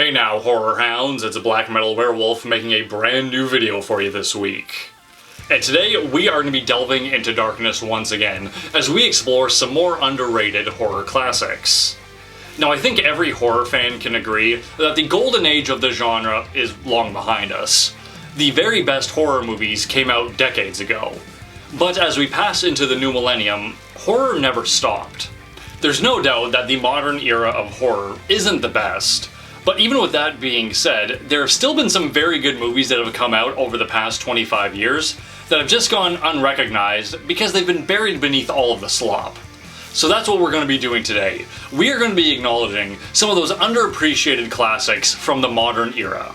Hey now, horror hounds, it's a black metal werewolf making a brand new video for you this week. And today we are going to be delving into darkness once again, as we explore some more underrated horror classics. Now I think every horror fan can agree that the golden age of the genre is long behind us. The very best horror movies came out decades ago. But as we pass into the new millennium, horror never stopped. There's no doubt that the modern era of horror isn't the best. But even with that being said, there have still been some very good movies that have come out over the past 25 years that have just gone unrecognized because they've been buried beneath all of the slop. So that's what we're going to be doing today. We are going to be acknowledging some of those underappreciated classics from the modern era.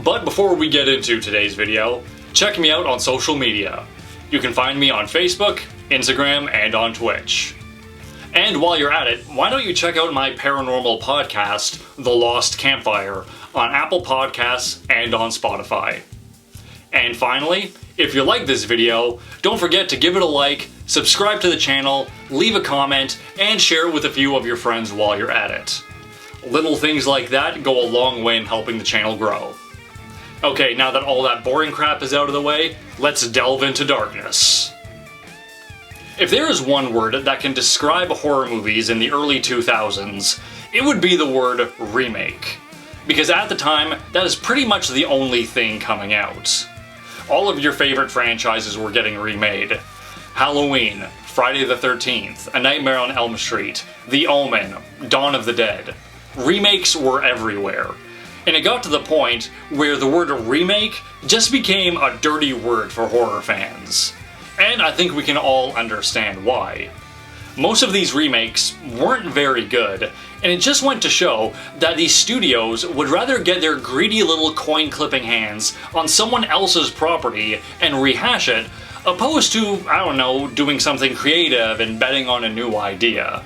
But before we get into today's video, check me out on social media. You can find me on Facebook, Instagram, and on Twitch. And while you're at it, why don't you check out my paranormal podcast, The Lost Campfire, on Apple Podcasts and on Spotify. And finally, if you like this video, don't forget to give it a like, subscribe to the channel, leave a comment, and share it with a few of your friends while you're at it. Little things like that go a long way in helping the channel grow. Okay, now that all that boring crap is out of the way, let's delve into darkness. If there is one word that can describe horror movies in the early 2000s, it would be the word remake. Because at the time, that is pretty much the only thing coming out. All of your favorite franchises were getting remade. Halloween, Friday the 13th, A Nightmare on Elm Street, The Omen, Dawn of the Dead. Remakes were everywhere. And it got to the point where the word remake just became a dirty word for horror fans. And I think we can all understand why. Most of these remakes weren't very good, and it just went to show that these studios would rather get their greedy little coin-clipping hands on someone else's property and rehash it, opposed to, I don't know, doing something creative and betting on a new idea.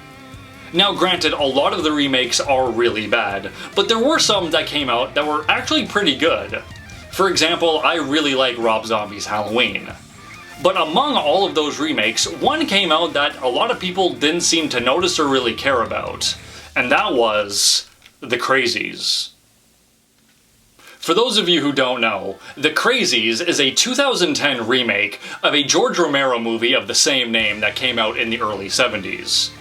Now granted, a lot of the remakes are really bad, but there were some that came out that were actually pretty good. For example, I really like Rob Zombie's Halloween. But among all of those remakes, one came out that a lot of people didn't seem to notice or really care about, and that was the Crazies. For those of you who don't know, The Crazies is a 2010 remake of a George Romero movie of the same name that came out in the early 70s.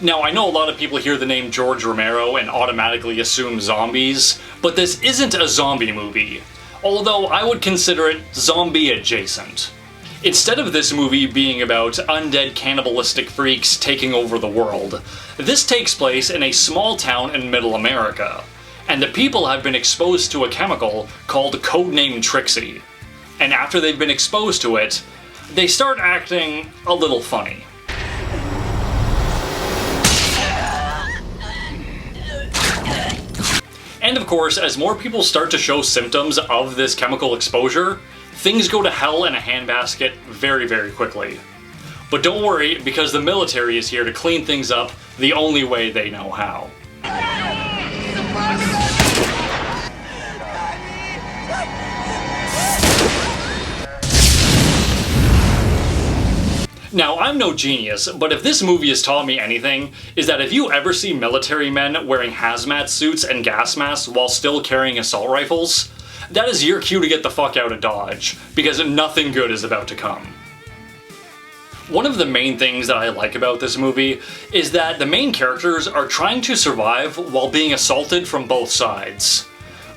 Now, I know a lot of people hear the name George Romero and automatically assume zombies, but this isn't a zombie movie, although I would consider it zombie adjacent. Instead of this movie being about undead cannibalistic freaks taking over the world, this takes place in a small town in Middle America, and the people have been exposed to a chemical called codename Trixie. And after they've been exposed to it, they start acting a little funny. And of course, as more people start to show symptoms of this chemical exposure, things go to hell in a handbasket very, very quickly. But don't worry, because the military is here to clean things up the only way they know how. Now, I'm no genius, but if this movie has taught me anything, is that if you ever see military men wearing hazmat suits and gas masks while still carrying assault rifles, that is your cue to get the fuck out of Dodge, because nothing good is about to come. One of the main things that I like about this movie is that the main characters are trying to survive while being assaulted from both sides.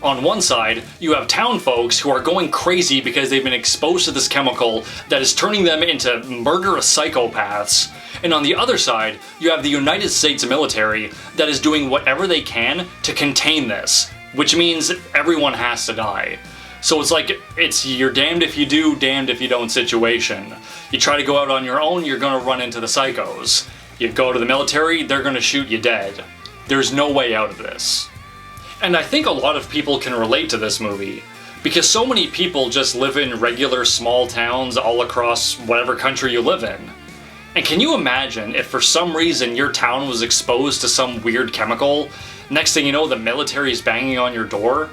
On one side, you have town folks who are going crazy because they've been exposed to this chemical that is turning them into murderous psychopaths. And on the other side, you have the United States military that is doing whatever they can to contain this, which means everyone has to die. So it's like, it's you're damned if you do, damned if you don't situation. You try to go out on your own, you're gonna run into the psychos. You go to the military, they're gonna shoot you dead. There's no way out of this. And I think a lot of people can relate to this movie, because so many people just live in regular small towns all across whatever country you live in. And can you imagine if for some reason your town was exposed to some weird chemical, next thing you know the military is banging on your door,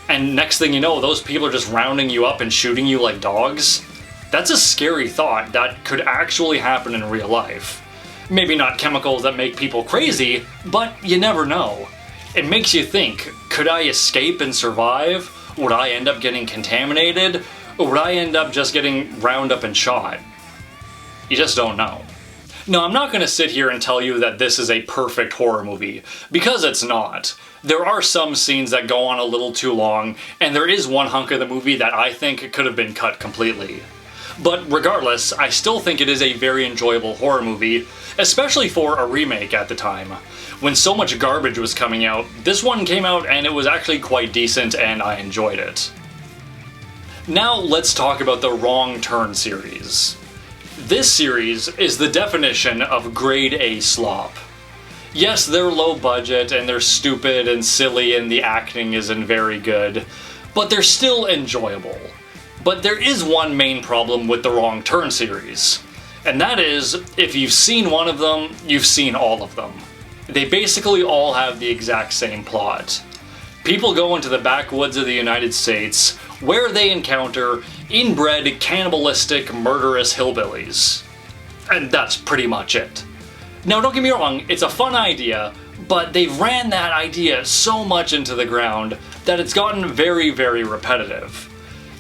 and next thing you know those people are just rounding you up and shooting you like dogs? That's a scary thought that could actually happen in real life. Maybe not chemicals that make people crazy, but you never know. It makes you think, could I escape and survive? Would I end up getting contaminated? Or would I end up just getting round up and shot? You just don't know. No, I'm not going to sit here and tell you that this is a perfect horror movie, because it's not. There are some scenes that go on a little too long, and there is one hunk of the movie that I think could have been cut completely. But regardless, I still think it is a very enjoyable horror movie, especially for a remake at the time. When so much garbage was coming out, this one came out and it was actually quite decent and I enjoyed it. Now let's talk about the Wrong Turn series. This series is the definition of grade A slop. Yes, they're low budget and they're stupid and silly and the acting isn't very good, but they're still enjoyable. But there is one main problem with the Wrong Turn series, and that is, if you've seen one of them, you've seen all of them. They basically all have the exact same plot. People go into the backwoods of the United States, where they encounter inbred, cannibalistic, murderous hillbillies. And that's pretty much it. Now don't get me wrong, it's a fun idea, but they've ran that idea so much into the ground that it's gotten very, very repetitive.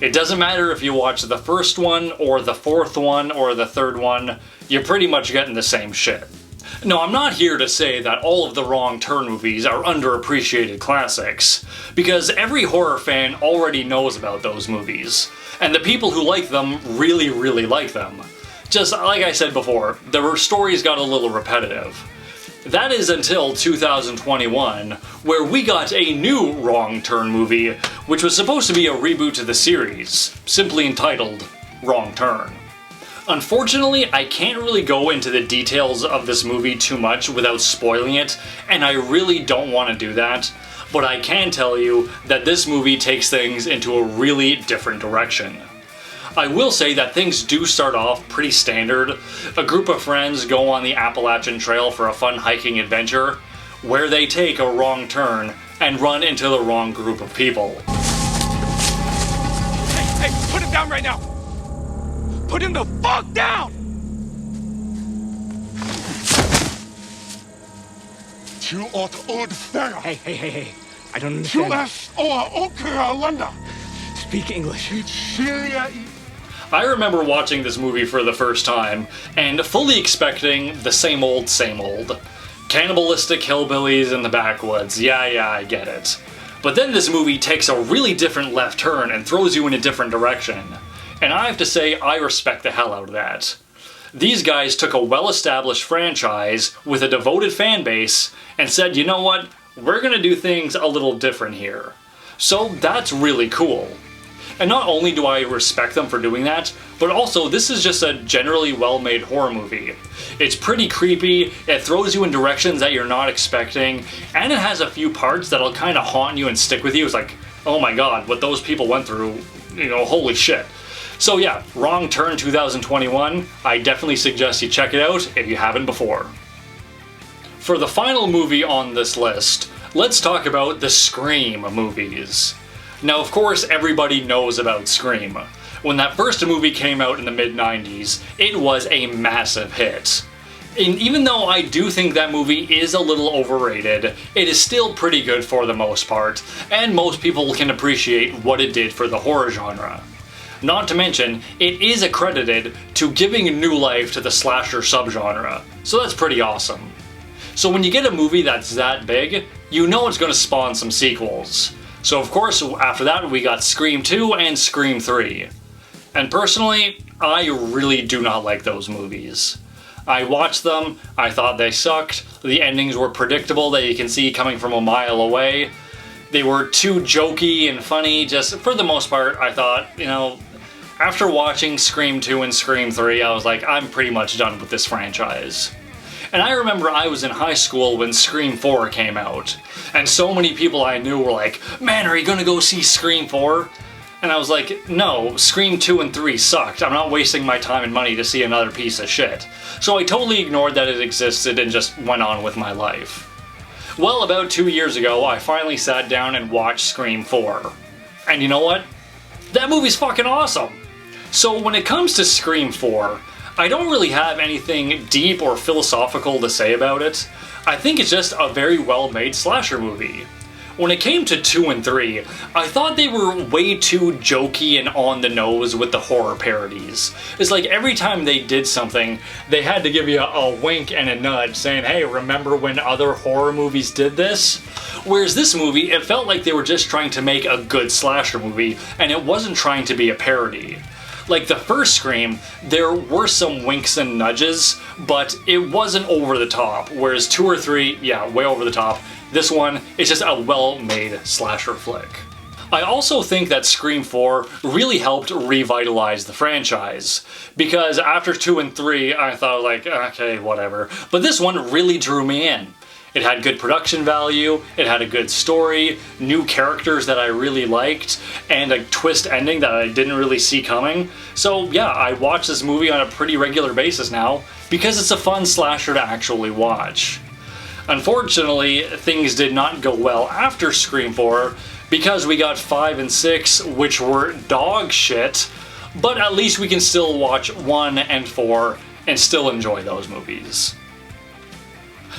It doesn't matter if you watch the first one, or the fourth one, or the third one, you're pretty much getting the same shit. No, I'm not here to say that all of the Wrong Turn movies are underappreciated classics, because every horror fan already knows about those movies, and the people who like them really, really like them. Just like I said before, the stories got a little repetitive. That is until 2021, where we got a new Wrong Turn movie, which was supposed to be a reboot to the series, simply entitled Wrong Turn. Unfortunately, I can't really go into the details of this movie too much without spoiling it, and I really don't want to do that, but I can tell you that this movie takes things into a really different direction. I will say that things do start off pretty standard. A group of friends go on the Appalachian Trail for a fun hiking adventure, where they take a wrong turn and run into the wrong group of people. Hey, put him down right now! Put him the fuck down! Du åt ordfärra. Hey. I don't understand. Du åker landa. Speak English. I remember watching this movie for the first time, and fully expecting the same old, same old. Cannibalistic hillbillies in the backwoods, yeah, I get it. But then this movie takes a really different left turn and throws you in a different direction. And I have to say, I respect the hell out of that. These guys took a well-established franchise with a devoted fan base and said, you know what, we're gonna do things a little different here. So that's really cool. And not only do I respect them for doing that, but also this is just a generally well-made horror movie. It's pretty creepy, it throws you in directions that you're not expecting, and it has a few parts that'll kind of haunt you and stick with you. It's like, oh my god, what those people went through, you know, holy shit. So yeah, Wrong Turn 2021, I definitely suggest you check it out if you haven't before. For the final movie on this list, let's talk about the Scream movies. Now, of course, everybody knows about Scream. When that first movie came out in the mid-90s, it was a massive hit. And even though I do think that movie is a little overrated, it is still pretty good for the most part, and most people can appreciate what it did for the horror genre. Not to mention, it is accredited to giving new life to the slasher subgenre, so that's pretty awesome. So when you get a movie that's that big, you know it's going to spawn some sequels. So of course, after that we got Scream 2 and Scream 3. And personally, I really do not like those movies. I watched them, I thought they sucked, the endings were predictable that you can see coming from a mile away. They were too jokey and funny, just for the most part I thought, you know, after watching Scream 2 and Scream 3, I was like, I'm pretty much done with this franchise. And I remember I was in high school when Scream 4 came out, and so many people I knew were like, man, are you gonna go see Scream 4? And I was like, no, Scream 2 and 3 sucked. I'm not wasting my time and money to see another piece of shit. So I totally ignored that it existed and just went on with my life. Well, about 2 years ago, I finally sat down and watched Scream 4. And you know what? That movie's fucking awesome! So when it comes to Scream 4, I don't really have anything deep or philosophical to say about it. I think it's just a very well-made slasher movie. When it came to 2 and 3, I thought they were way too jokey and on the nose with the horror parodies. It's like every time they did something, they had to give you a wink and a nudge saying, hey, remember when other horror movies did this? Whereas this movie, it felt like they were just trying to make a good slasher movie, and it wasn't trying to be a parody. Like the first Scream, there were some winks and nudges, but it wasn't over the top, whereas 2 or 3, yeah, way over the top. This one is just a well-made slasher flick. I also think that Scream 4 really helped revitalize the franchise, because after 2 and 3, I thought like, okay, whatever. But this one really drew me in. It had good production value, it had a good story, new characters that I really liked, and a twist ending that I didn't really see coming. So yeah, I watch this movie on a pretty regular basis now, because it's a fun slasher to actually watch. Unfortunately, things did not go well after Scream 4, because we got 5 and 6, which were dog shit, but at least we can still watch 1 and 4 and still enjoy those movies.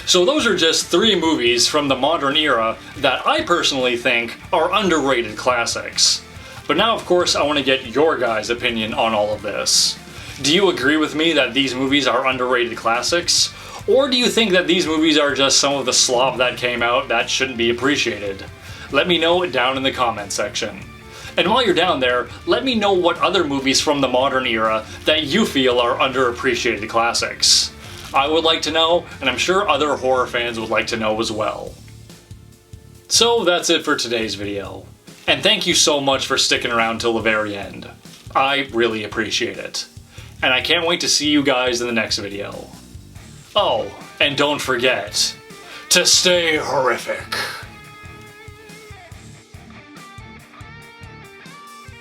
So those are just 3 movies from the modern era that I personally think are underrated classics. But now, of course, I want to get your guys' opinion on all of this. Do you agree with me that these movies are underrated classics? Or do you think that these movies are just some of the slop that came out that shouldn't be appreciated? Let me know down in the comment section. And while you're down there, let me know what other movies from the modern era that you feel are underappreciated classics. I would like to know, and I'm sure other horror fans would like to know as well. So that's it for today's video. And thank you so much for sticking around till the very end. I really appreciate it. And I can't wait to see you guys in the next video. Oh, and don't forget to stay horrific.